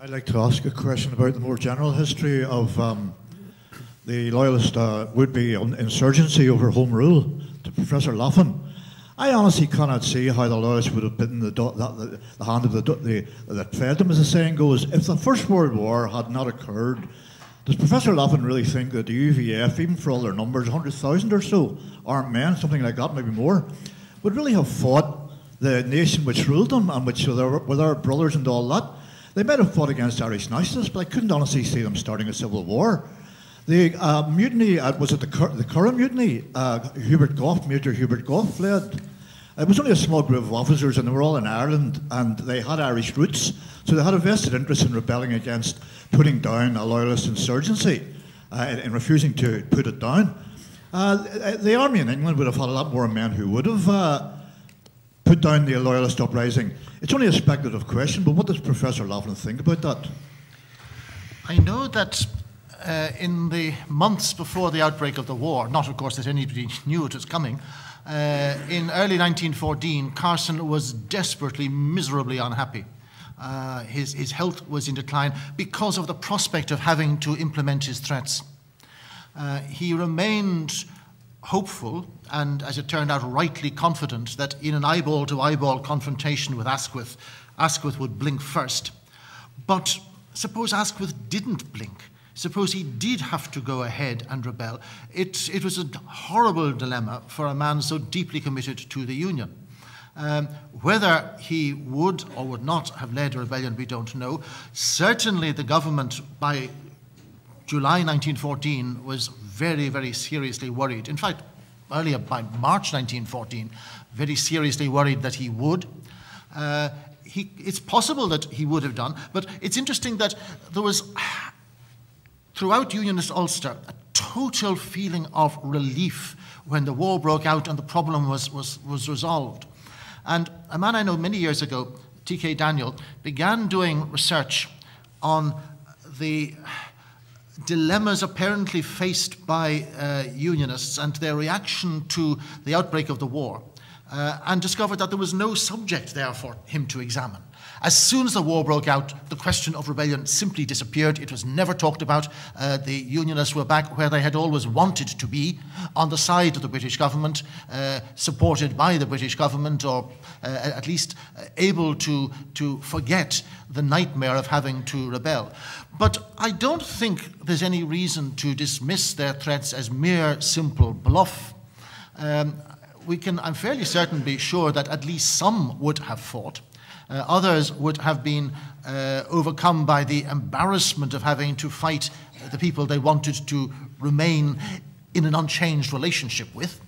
I'd like to ask a question about the more general history of the Loyalist would-be insurgency over Home Rule to Professor Laffan. I honestly cannot see how the Loyalists would have bitten the hand of that fed them, as the saying goes. If the First World War had not occurred, does Professor Laffan really think that the UVF, even for all their numbers, 100,000 or so armed men, something like that, maybe more, would really have fought the nation which ruled them and which were their brothers and all that? They might have fought against Irish nationalists, but I couldn't honestly see them starting a civil war. The mutiny, was it the Curragh mutiny? Major Hubert Gough led. It was only a small group of officers, and they were all in Ireland, and they had Irish roots, so they had a vested interest in rebelling against putting down a Loyalist insurgency, in refusing to put it down. The army in England would have had a lot more men who would have put down the Loyalist uprising. It's only a speculative question, but what does Professor Laffan think about that? I know that in the months before the outbreak of the war, not of course that anybody knew it was coming, in early 1914, Carson was desperately, miserably unhappy. His health was in decline because of the prospect of having to implement his threats. He remained hopeful and, as it turned out, rightly confident that in an eyeball-to-eyeball confrontation with Asquith, Asquith would blink first. But suppose Asquith didn't blink. Suppose he did have to go ahead and rebel. It was a horrible dilemma for a man so deeply committed to the Union. Whether he would or would not have led a rebellion, we don't know. Certainly the government, by July 1914, was very, very seriously worried. In fact, earlier, by March 1914, very seriously worried that he would. It's possible that he would have done, but it's interesting that there was, throughout Unionist Ulster, a total feeling of relief when the war broke out and the problem was resolved. And a man I know many years ago, T.K. Daniel, began doing research on the dilemmas apparently faced by Unionists and their reaction to the outbreak of the war, and discovered that there was no subject there for him to examine. As soon as the war broke out, the question of rebellion simply disappeared. It was never talked about. The Unionists were back where they had always wanted to be, on the side of the British government, supported by the British government, or at least able to forget the nightmare of having to rebel. But I don't think there's any reason to dismiss their threats as mere simple bluff. We can, I'm fairly certain, be sure that at least some would have fought. Others would have been overcome by the embarrassment of having to fight the people they wanted to remain in an unchanged relationship with.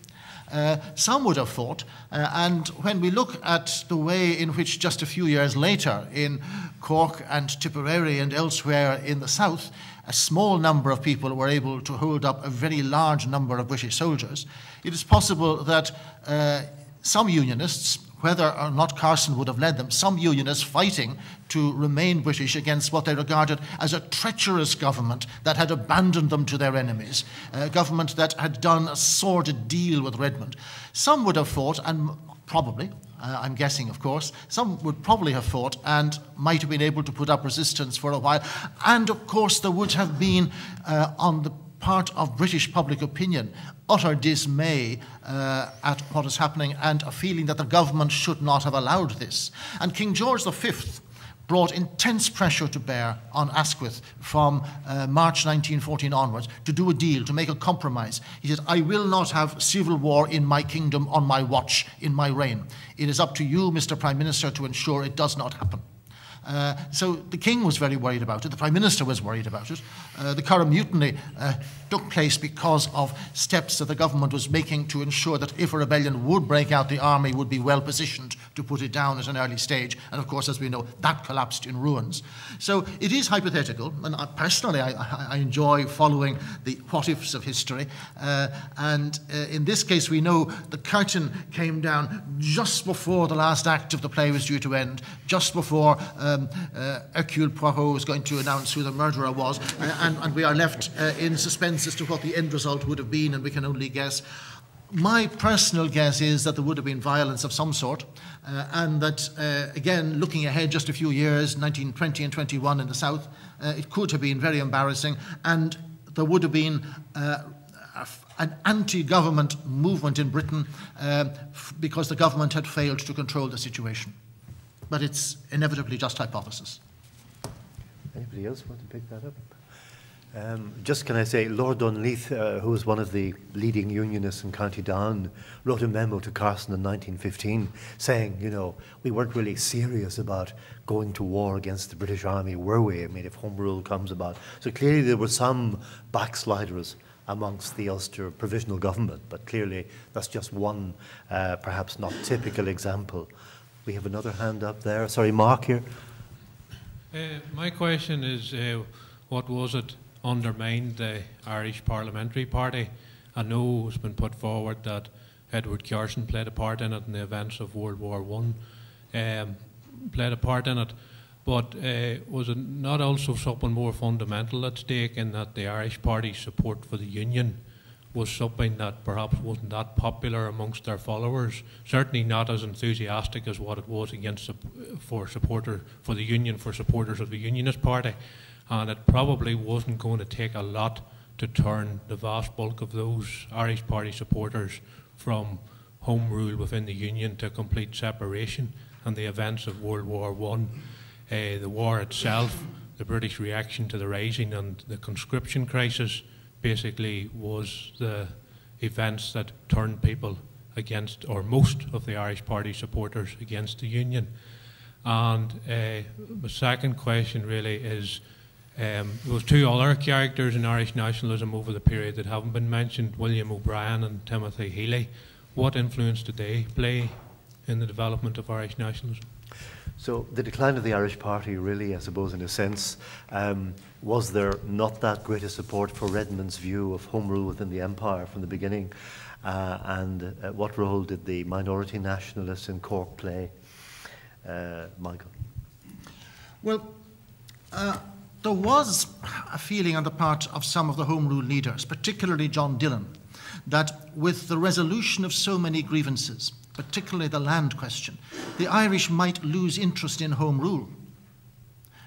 Some would have fought, and when we look at the way in which just a few years later in Cork and Tipperary and elsewhere in the south, a small number of people were able to hold up a very large number of British soldiers, it is possible that some Unionists, whether or not Carson would have led them, some Unionists fighting to remain British against what they regarded as a treacherous government that had abandoned them to their enemies, a government that had done a sordid deal with Redmond. Some would have fought, and probably, I'm guessing of course, some would probably have fought and might have been able to put up resistance for a while. And of course there would have been, on the part of British public opinion, utter dismay at what is happening and a feeling that the government should not have allowed this. And King George V brought intense pressure to bear on Asquith from March 1914 onwards to do a deal, to make a compromise. He said, I will not have civil war in my kingdom on my watch, in my reign. It is up to you, Mr. Prime Minister, to ensure it does not happen. So the King was very worried about it, the Prime Minister was worried about it. The Curragh Mutiny took place because of steps that the government was making to ensure that if a rebellion would break out, the army would be well positioned to put it down at an early stage. And of course, as we know, that collapsed in ruins. So it is hypothetical, and personally I enjoy following the what-ifs of history. In this case, we know the curtain came down just before the last act of the play was due to end, just before Hercule Poirot was going to announce who the murderer was, and we are left in suspense as to what the end result would have been, and we can only guess. My personal guess is that there would have been violence of some sort, and that, again, looking ahead just a few years, 1920 and 21 in the south, it could have been very embarrassing, and there would have been an anti-government movement in Britain because the government had failed to control the situation. But it's inevitably just hypothesis. Anybody else want to pick that up? Just can I say, Lord Dunleith, who was one of the leading unionists in County Down, wrote a memo to Carson in 1915 saying, you know, we weren't really serious about going to war against the British Army, were we? I mean, if Home Rule comes about. So clearly there were some backsliders amongst the Ulster Provisional Government, but clearly that's just one, perhaps not typical example. We have another hand up there. Sorry, Mark here. My question is, what was it undermined the Irish Parliamentary Party? I know it's been put forward that Edward Carson played a part in it and the events of World War I played a part in it, but was it not also something more fundamental at stake in that the Irish Party's support for the Union was something that perhaps wasn't that popular amongst their followers, certainly not as enthusiastic as what it was for the Union, for supporters of the Unionist Party. And it probably wasn't going to take a lot to turn the vast bulk of those Irish Party supporters from home rule within the Union to complete separation. And the events of World War I, the war itself, the British reaction to the Rising and the conscription crisis basically was the events that turned people against, or most of the Irish Party supporters against the Union. And the second question really is, there was two other characters in Irish nationalism over the period that haven't been mentioned, William O'Brien and Timothy Healy. What influence did they play in the development of Irish nationalism? So the decline of the Irish Party really, I suppose, in a sense, was there not that great a support for Redmond's view of home rule within the empire from the beginning? And what role did the minority nationalists in Cork play? Michael? Well, there was a feeling on the part of some of the Home Rule leaders, particularly John Dillon, that with the resolution of so many grievances, particularly the land question, the Irish might lose interest in Home Rule.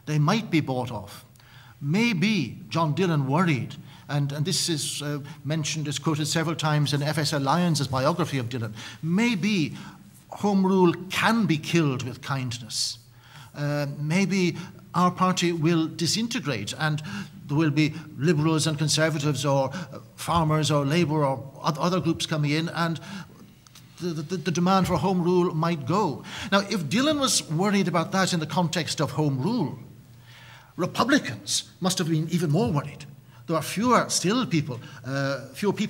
They might be bought off. Maybe John Dillon worried, and this is mentioned, is quoted several times in F.S. Lyons' biography of Dillon, maybe Home Rule can be killed with kindness. Maybe our party will disintegrate and there will be liberals and conservatives or farmers or Labour or other groups coming in, and the demand for home rule might go. Now, if Dillon was worried about that in the context of home rule, Republicans must have been even more worried. There are fewer people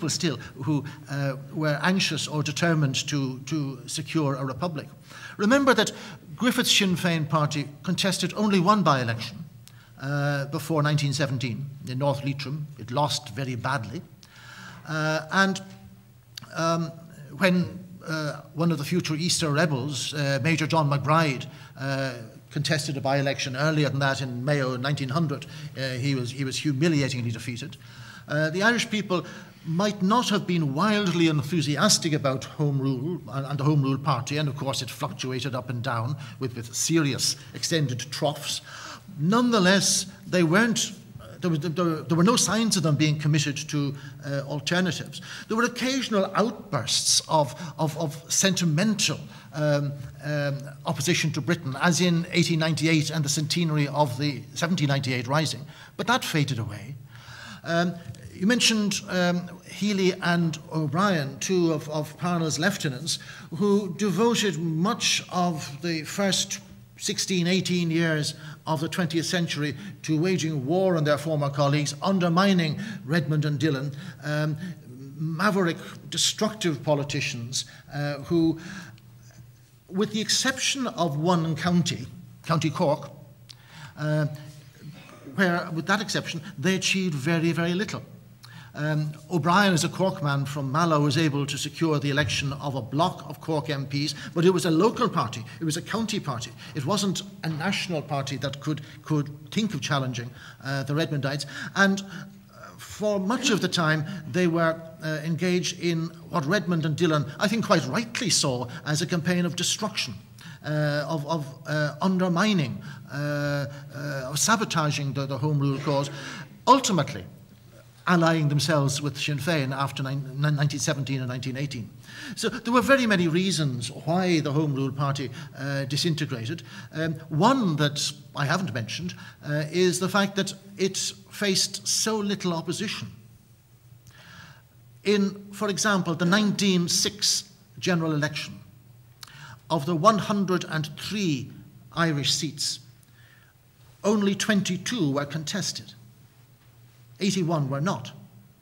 still who were anxious or determined to secure a republic. Remember that Griffith's Sinn Féin party contested only one by-election before 1917 in North Leitrim. It lost very badly. When one of the future Easter rebels, Major John McBride, contested a by-election earlier than that in Mayo 1900, he was humiliatingly defeated. The Irish people might not have been wildly enthusiastic about Home Rule and the Home Rule party, and of course it fluctuated up and down with serious extended troughs. Nonetheless, there were no signs of them being committed to alternatives. There were occasional outbursts of sentimental opposition to Britain, as in 1898 and the centenary of the 1798 Rising, but that faded away. You mentioned Healy and O'Brien, two of Parnell's lieutenants, who devoted much of the first 16, 18 years of the 20th century to waging war on their former colleagues, undermining Redmond and Dillon, maverick, destructive politicians who, with the exception of one county, County Cork, where, with that exception, they achieved very, very little. O'Brien, as a Cork man from Mallow, was able to secure the election of a block of Cork MPs, but it was a local party, it was a county party. It wasn't a national party that could think of challenging the Redmondites. And for much of the time, they were engaged in what Redmond and Dillon, I think quite rightly saw as a campaign of destruction, of undermining, of sabotaging the Home Rule cause, ultimately allying themselves with Sinn Féin after 1917 and 1918. So there were very many reasons why the Home Rule Party disintegrated. One that I haven't mentioned is the fact that it faced so little opposition. In, for example, the 1906 general election, of the 103 Irish seats, only 22 were contested. 81 were not.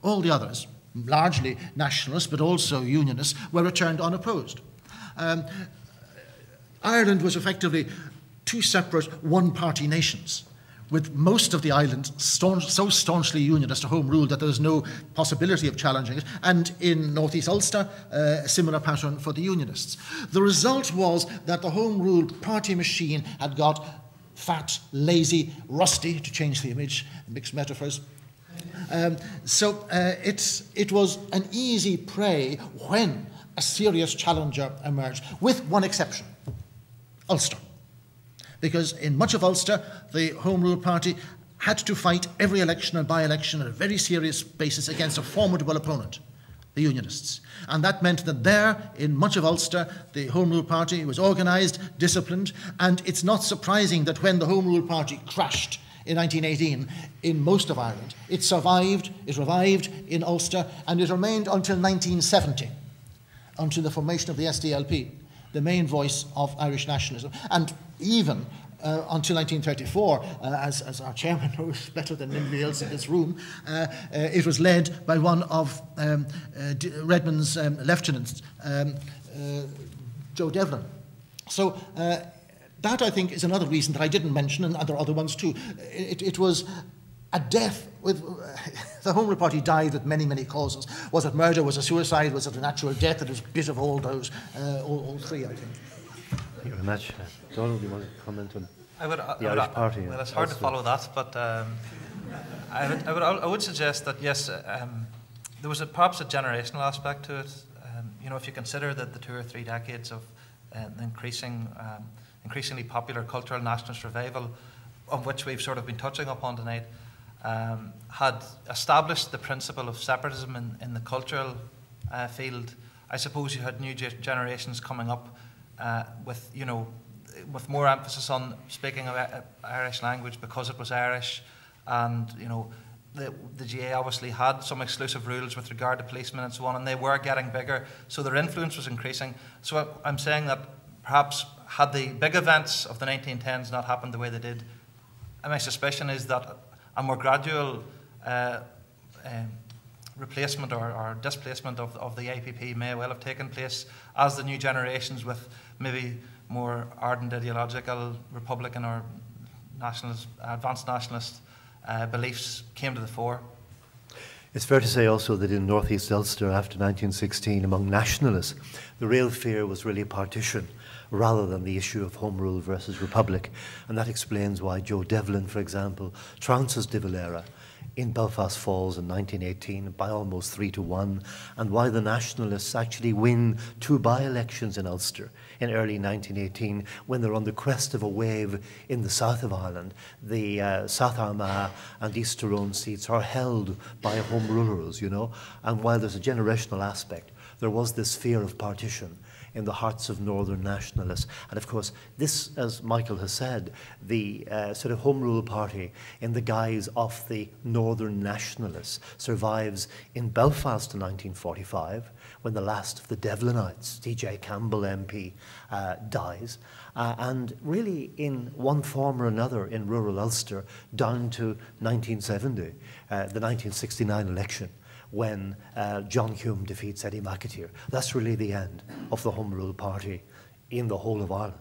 All the others, largely nationalists but also unionists, were returned unopposed. Ireland was effectively two separate one-party nations, with most of the island so staunchly unionist to Home Rule that there was no possibility of challenging it, and in North East Ulster, a similar pattern for the unionists. The result was that the Home Rule party machine had got fat, lazy, rusty, to change the image, mixed metaphors. It was an easy prey when a serious challenger emerged, with one exception, Ulster. Because in much of Ulster, the Home Rule Party had to fight every election and by-election on a very serious basis against a formidable opponent, the Unionists. And that meant that there, in much of Ulster, the Home Rule Party was organised, disciplined, and it's not surprising that when the Home Rule Party crashed in 1918 in most of Ireland, it survived, it revived in Ulster, and it remained until 1970, until the formation of the SDLP, the main voice of Irish nationalism. And even until 1934, as our chairman knows better than anybody else in this room, it was led by one of Redmond's lieutenants, Joe Devlin. So that, I think, is another reason that I didn't mention, and there are other ones too. It was a death with... the Home Rule Party died with many, many causes. Was it murder? Was it suicide? Was it a natural death? It was a bit of all those, all three, I think. Thank you very much. Donald, do you want to comment on the Irish Party? Well, it's hard to follow that, but I would suggest that, yes, there was perhaps a generational aspect to it. You know, if you consider that the 2 or 3 decades of increasingly popular cultural nationalist revival, of which we've sort of been touching upon tonight, had established the principle of separatism in the cultural field, I suppose you had new generations coming up with, you know, with more emphasis on speaking of Irish language because it was Irish, and, you know, the GA obviously had some exclusive rules with regard to policemen and so on, and they were getting bigger, so their influence was increasing. So I'm saying that perhaps had the big events of the 1910s not happened the way they did, my suspicion is that a more gradual replacement or displacement of the IPP may well have taken place as the new generations with maybe more ardent ideological Republican or nationalist, advanced nationalist beliefs came to the fore. It's fair to say also that in North East Ulster after 1916, among nationalists, the real fear was really partition rather than the issue of Home Rule versus Republic. And that explains why Joe Devlin, for example, trounces De Valera in Belfast Falls in 1918 by almost 3-1, and why the Nationalists actually win 2 by-elections in Ulster in early 1918 when they're on the crest of a wave in the south of Ireland. The South Armagh and East Tyrone seats are held by Home Rulers, you know, and while there's a generational aspect, there was this fear of partition in the hearts of Northern nationalists. And of course, this, as Michael has said, the sort of Home Rule Party in the guise of the Northern nationalists survives in Belfast in 1945, when the last of the Devlinites, D.J. Campbell MP, dies. And really, in one form or another in rural Ulster, down to 1970, the 1969 election, when John Hume defeats Eddie McAteer. That's really the end of the Home Rule Party in the whole of Ireland.